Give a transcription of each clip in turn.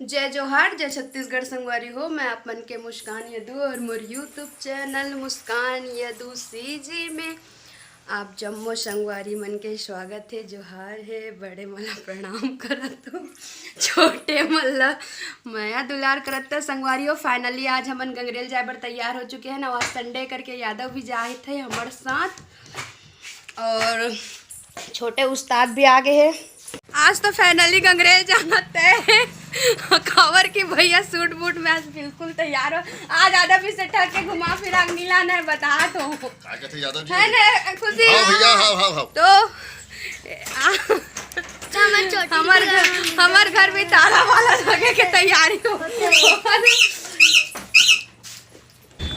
जय जोहार, जय छत्तीसगढ़ संगवारी हो। मैं अपन के मुस्कान यदू और मोर यूट्यूब चैनल मुस्कान यदू सीजी में आप जम्मो संगवारी मन के स्वागत है। जोहार है, बड़े मला प्रणाम करत हो, छोटे मला माया दुलार करत हो। संगवारी हो, फाइनली आज हमन गंगरेल जाए बर तैयार हो चुके हैं ना। आज संडे करके यादव भी जाए थे हमारे साथ और छोटे उस्ताद भी आ गए हैं। आज तो फाइनली गंगरेल जाना तय है। खबर की भैया सूट बूट में आज बिल्कुल तैयार हो। आज आधा भी से ठग के घुमा फिरा मिलाना है, बता तो है ना खुशी। हाँ। तो हमार घर भी ताला वाला लगे के तैयारी हो।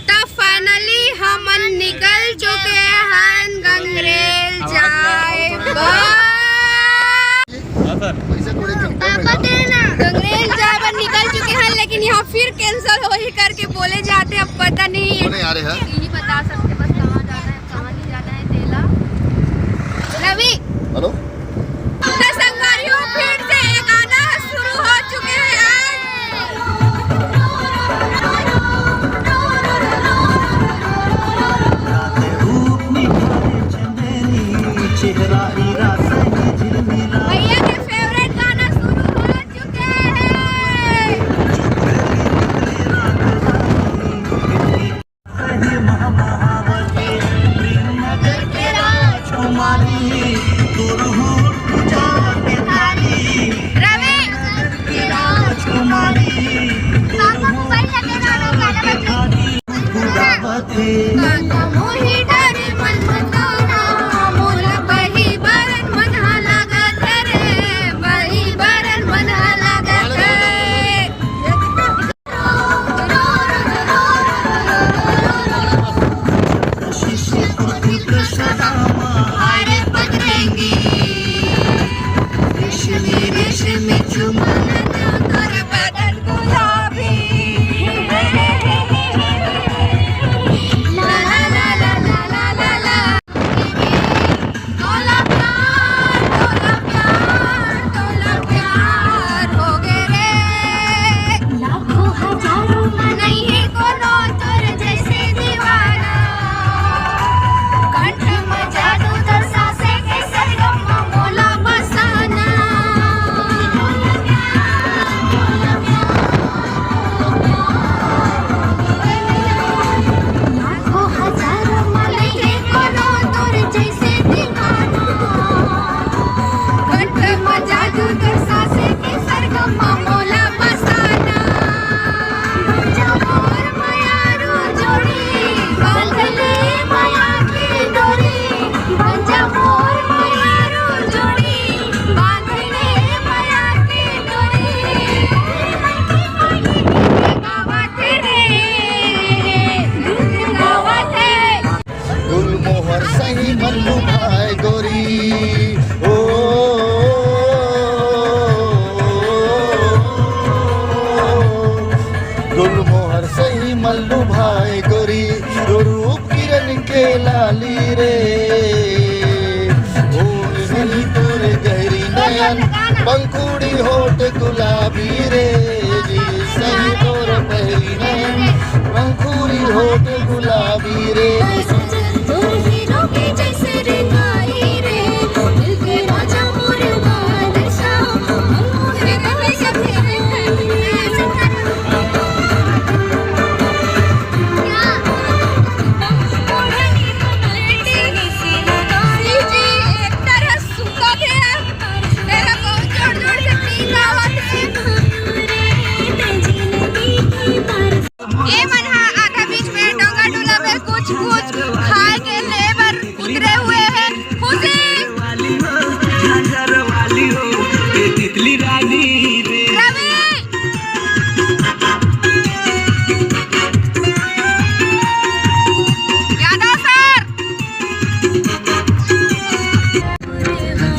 तो फाइनली हम निकल चुके हैं गंगरेल जाए गंगरेल जाए निकल चुके हैं, लेकिन यहाँ फिर कैंसिल हो ही करके बोले जाते। अब पता नहीं यही बता सकते बस कहाँ जाना है कहाँ नहीं जाना है। तेला रवि हेलो संगवारियों फिर से एक आना शुरू हो चुके हैं। भैया के फेवरेट गाना शुरू हो चुके हैं। मल्लू भाई गोरी रूप किरण के लाली रे भोली तोरे गहरी नयन पंखुड़ी होठ गुलाबी रे जी सही तोर पहली नयन पंखुड़ी होठ गुलाबी रे।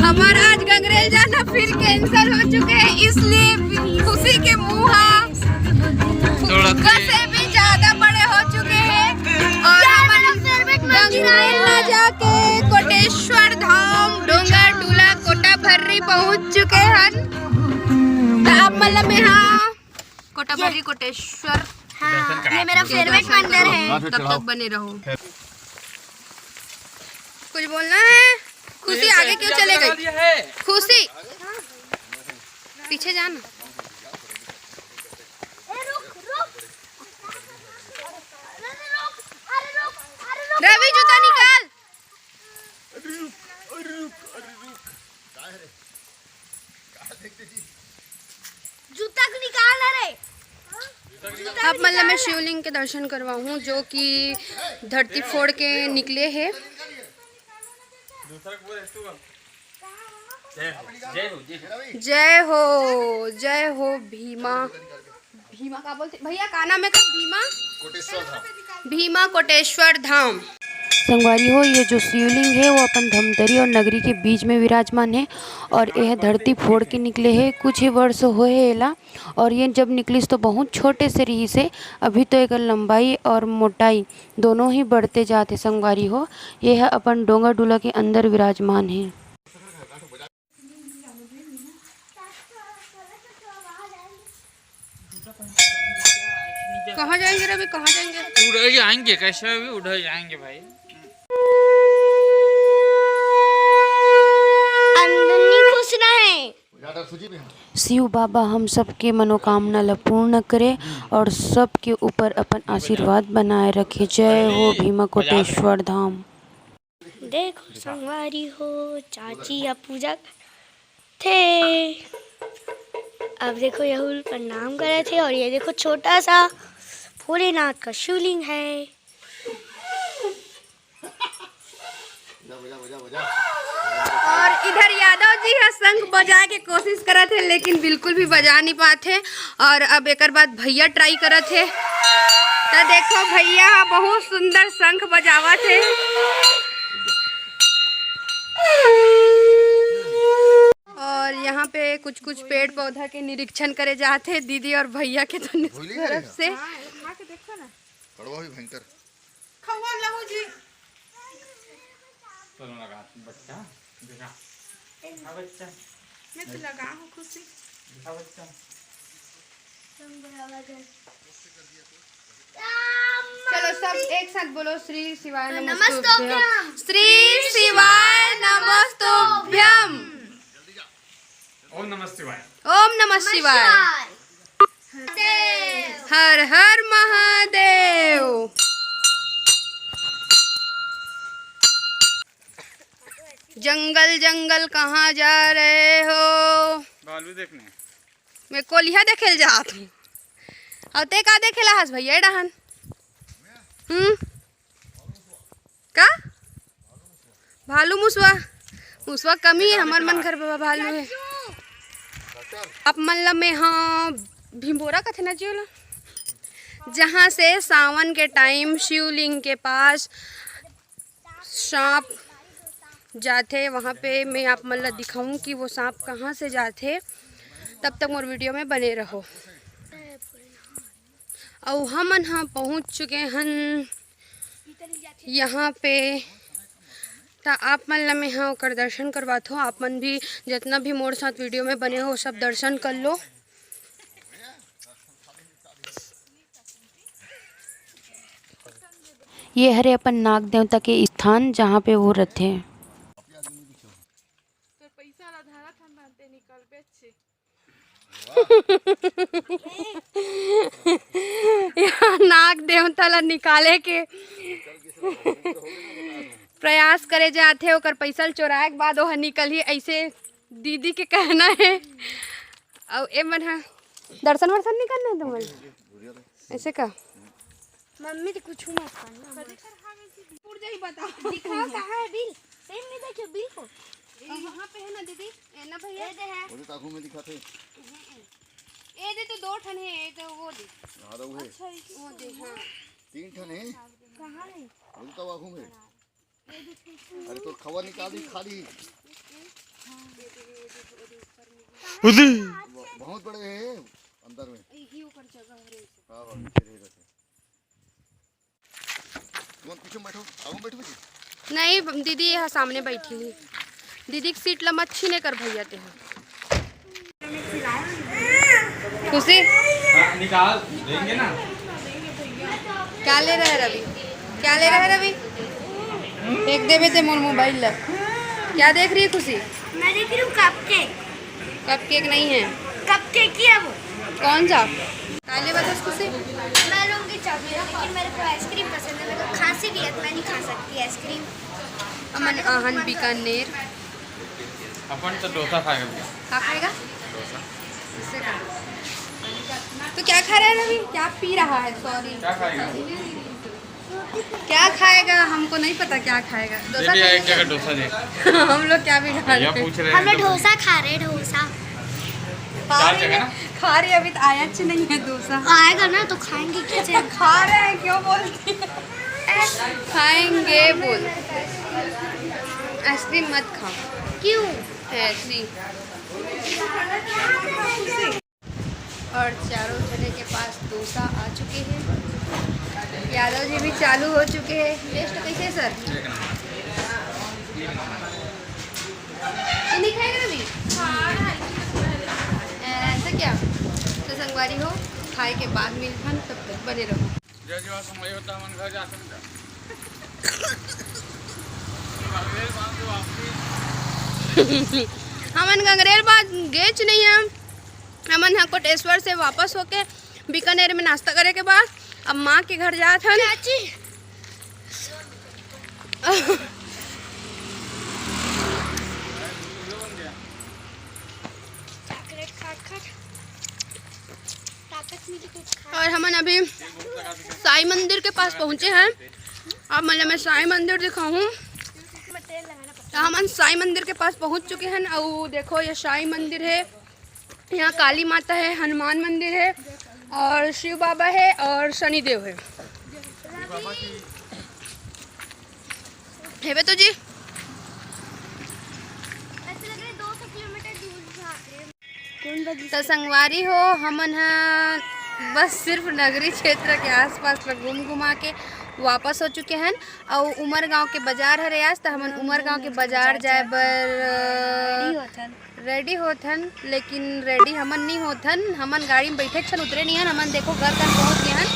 हमारा आज गंगरेल जाना फिर कैंसिल हो चुके हैं, इसलिए खुशी के मुँह से भी ज्यादा बड़े हो चुके हैं। और गंगरेल जाके कोटेश्वर धाम डोंगर टूला कोटा भर्री पहुंच चुके हैं। तो अब मतलब यहाँ कोटाबरी कोटेश्वर। हाँ, ये मेरा फेवरेट मंदिर है। तब तक बने रहो। कुछ बोलना है? खुशी आगे क्यों चले गई? खुशी पीछे जाना। रवि जूता निकाल। जूता को निकाल रे। अब मतलब मैं शिवलिंग के दर्शन करवाऊँ जो कि धरती फोड़ के निकले हैं। जय हो भीमा। भीमा का बोलते भैया, का नाम है का? भीमा कोटेश्वर धाम। संगवारी हो, ये जो शिवलिंग है वो अपन धमतरी और नगरी के बीच में विराजमान है और यह धरती फोड़ के निकले है। कुछ ही वर्ष हुए एला और ये जब निकलिस तो बहुत छोटे से रही से। अभी तो एक लंबाई और मोटाई दोनों ही बढ़ते जाते। संगवारी हो, यह अपन डोंगा डूला के अंदर विराजमान है। कहाँ जाएंगे रवि? कहाँ जाएंगे? उड़ जाएंगे, कैसे भी उड़ जाएंगे भाई। शिव बाबा हम सबके मनोकामना ला पूर्ण करे और सबके ऊपर अपन आशीर्वाद बनाए रखे। जय हो भीमा कोटेश्वर धाम। देखो संगवारी हो, चाची या पूजा थे। अब देखो यहुल प्रणाम करे थे और ये देखो छोटा सा भोलेनाथ का शिवलिंग है। और इधर यादव जी है शंख बजाए के कोशिश करत है लेकिन बिल्कुल भी बजा नहीं पाते। और अब एक बाद भैया ट्राई करत है तो देखो भैया बहुत सुंदर शंख बजावत है। और यहाँ पे कुछ कुछ पेड़ पौधा के निरीक्षण करे जाते हैं दीदी और भैया के तरफ से। कड़वा भी भयंकर। बच्चा देखा बच्चा मैं तो लगा हूँ खुशी। बच्चा चलो सब एक साथ बोलो श्री शिवाय नमस्तुभ्यम। श्री शिवाय नमस्तुभ्यम। ओम नमः शिवाय। ओम नमः शिवाय। हर हर महादेव। जंगल जंगल कहाँ जा रहे हो? बालू देखने। मैं कोलिया देखे जात हूँ। और ते का देखेला हस भैया डहन? का भालू मुसवा? मुसवा कमी है, हमार मन घर पे भालू है। अब मतलब में हाँ भीमबोरा कथे ना जियोला, जहाँ से सावन के टाइम शिवलिंग के पास सांप जाते, वहाँ पे मैं आप मतलब दिखाऊं कि वो सांप कहाँ से जाते। तब तक मोर वीडियो में बने रहो। और हम यहाँ पहुँच चुके हैं यहाँ पे। तो आप मतलब में यहाँ कर दर्शन करवात हो। आप मन भी जितना भी मोर साथ वीडियो में बने हो सब दर्शन कर लो। ये हरे अपन नाग देवता के स्थान जहाँ पे वो रहते हैं। यहाँ नाग देवता ला निकाले के प्रयास करे जाते। ओकर पैसा चोराए के बाद वह निकल ही ऐसे दीदी के कहना है। और ए मन दर्शन वर्शन नहीं करना है तुम्हारे ऐसे का? मम्मी तो कुछ मत करना। बताओ दिखाओ कहाँ है बिल? सेम नहीं देखियो बिल को। वहाँ पे है ना दीदी, है ना भैया? दे है। वो ताकू में दिखाते। ए दे तो 2 ठन है, ए तो वो दे। हां वो है। अच्छा वो दे। हां 3 ठन है। कहाँ है? वो तो आगू में। अरे तो खबर निकाल दी खाली। बहुत बड़े हैं अंदर में। यही ऊपर जगह है। हां हां नीचे रह रहते। तुम पीछे बैठो, आगू बैठो जी। नहीं दीदी यहाँ सामने बैठी है। दीदी की सीट लम्बा छीने कर भैया ते हैं। खुशी निकाल देंगे ना। क्या ले रहा है रवि? क्या ले रहा है रवि? एक देवे थे मोर मोबाइल ला। क्या देख रही है खुशी? मैं देख रही हूँ कपकेक। कपकेक नहीं है। कपकेक ही है वो। कौन सा? काले बता खुशी। मैं लूँगी चॉकलेट, लेकिन मेरे को आइसक्रीम पसंद है। मेरे को खांसी भी है तो मैं नहीं खा सकती आइसक्रीम। अमन आहन बीकानेर। अपन तो डोसा खाएगा भैया। क्या खाएगा? डोसा। इससे खा। तो क्या खा रहा है रवि? क्या पी रहा है? सॉरी। क्या खाएगा? क्या खाएगा? हमको नहीं पता क्या खाएगा। ये डोसा भी एक खाएगा? जगह डोसा दे। हम लोग क्या भी खा रहे भैया हैं? पूछ रहे हम लोग हैं। डोसा खा रहे हैं, डोसा। चार जगह ना? खा रही है, अभी तो आया अच्छी नहीं है डोसा। आएगा ना तो खाएंगे कैसे? खा रहे हैं क्यों बोलती है? खाएंगे बोल। आइसक्रीम मत खाओ। क्यों? ऐसी। और चारों जने के पास डोसा आ चुके हैं। यादव जी भी चालू हो चुके हैं। टेस्ट कैसे है सर? ये नहीं खाएगा अभी? ऐसा क्या? तो संगवारी हो, खाए के बाद मिलखन, तब तक बने रहो। जो जो समय होता है मन घर जा सकता। हमन गंगरेल बात गेच नहीं है। हमन यहाँ कोटेश्वर से वापस होके बीकानेर में नाश्ता करे के बाद अब माँ के घर जात हन। चाची चॉकलेट खाट खाट ताकत मिली कुछ खा। और हमन अभी साईं मंदिर के पास पहुँचे हैं। अब मैं साईं मंदिर दिखाऊँ। तेल लगाना पड़ता तो हमन साईं मंदिर के पास पहुँच चुके हैं। और देखो ये साईं मंदिर है। यहाँ काली माता है, हनुमान मंदिर है और शिव बाबा है और शनिदेव है। है तो जी। ऐसे लग रहा है 200 किलोमीटर दूर भाग रहे हैं। कौन तो संगवारी हो, हमन हैं बस सिर्फ नगरी क्षेत्र के आसपास में घूम घुमा के वापस हो चुके हैं। और उमर गांव के बाजार है आज। तो हमन उमर गांव के बाजार जाए बर रेडी होथन, लेकिन रेडी हमन नहीं होथन। हमन गाड़ी में बैठे छन, उतरे नहीं हन। हमन देखो घर तक पहुँच गए हैं।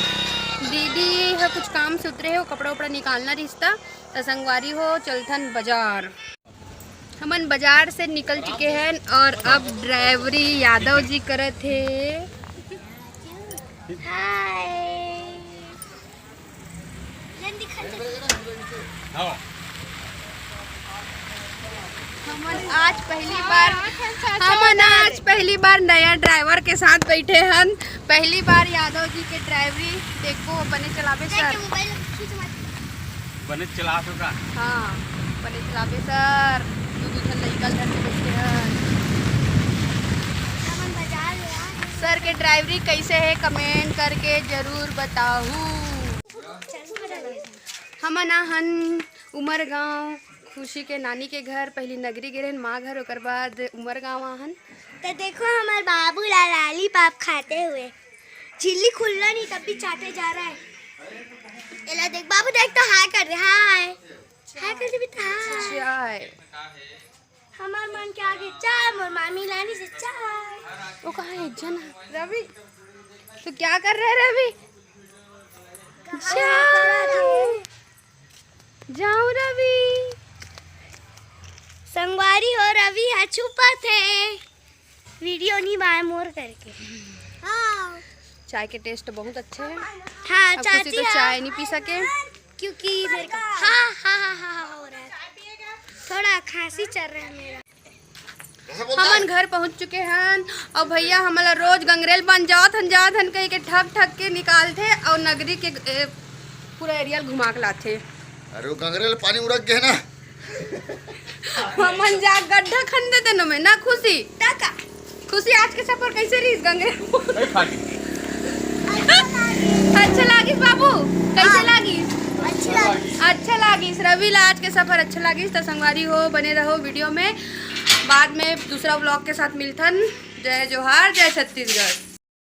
दीदी है कुछ काम से उतरे है, वो कपड़ा उपड़ा निकालना रिश्ता। तो संगवारी हो चलथन बाजार। हमन बाजार से निकल चुके हैं और अब ड्राइवरी यादव जी करे थे। हाय हाँ। हमन आज पहली बार नया ड्राइवर के साथ बैठे हैं। पहली बार यादव जी के ड्राइवरी देखो बने चलावे सर। मोबाइल खींच मत। बने चला चुका। हाँ बने चलावे सर। दूसरा लड़का घर में बैठे हैं। हमन बाजार ले आए। सर के ड्राइवरी कैसे है कमेंट करके जरूर बताओ। हमन आहन उमर गांव खुशी के नानी के घर। पहली नगरी गिरन माँ घर, ओकर बाद उमर गांव आहन। तो देखो हमारे बाबू लाली पाप खाते हुए झिल्ली खुलना नहीं तब भी चाटे जा रहा है। एला देख बाबू, देख तो हाय कर रहे। हाय हाय कर दे बेटा। हाय। चाय हमार मन के आगे चाय, मोर मामी लानी से चाय। वो कहाँ है जना? रवि तो क्या कर रहे हैं रवि? जाओ रवि। संगवारी हो रवि यहाँ छुपा थे, वीडियो नहीं बाय मोर करके। हाँ चाय के टेस्ट बहुत अच्छे हैं। हाँ अब खुशी तो चाय नहीं पी सके क्योंकि मेरे को हाँ हो रहा है, थोड़ा खांसी चल रहा है मेरा। हमन घर पहुंच चुके हैं और भैया हमारा रोज गंगरेल बन जात हन कहीं के ठग ठग के निकालते और नगरी के पूरा एरिया घुमा के लाते। अरे वो गंगरेल पानी उड़क गए ना। हमन जा गड्ढा खंदे थे में ना खुशी टाका। खुशी आज के सफर कैसे रही गंगरेल? अच्छा लागिस बाबू? कैसे लागिस? अच्छा लागिस। रवि ला आज के सफर अच्छा लागिस। तो संगवारी हो बने रहो वीडियो में। बाद में दूसरा व्लॉग के साथ मिलथन। जय जोहार, जय छत्तीसगढ़।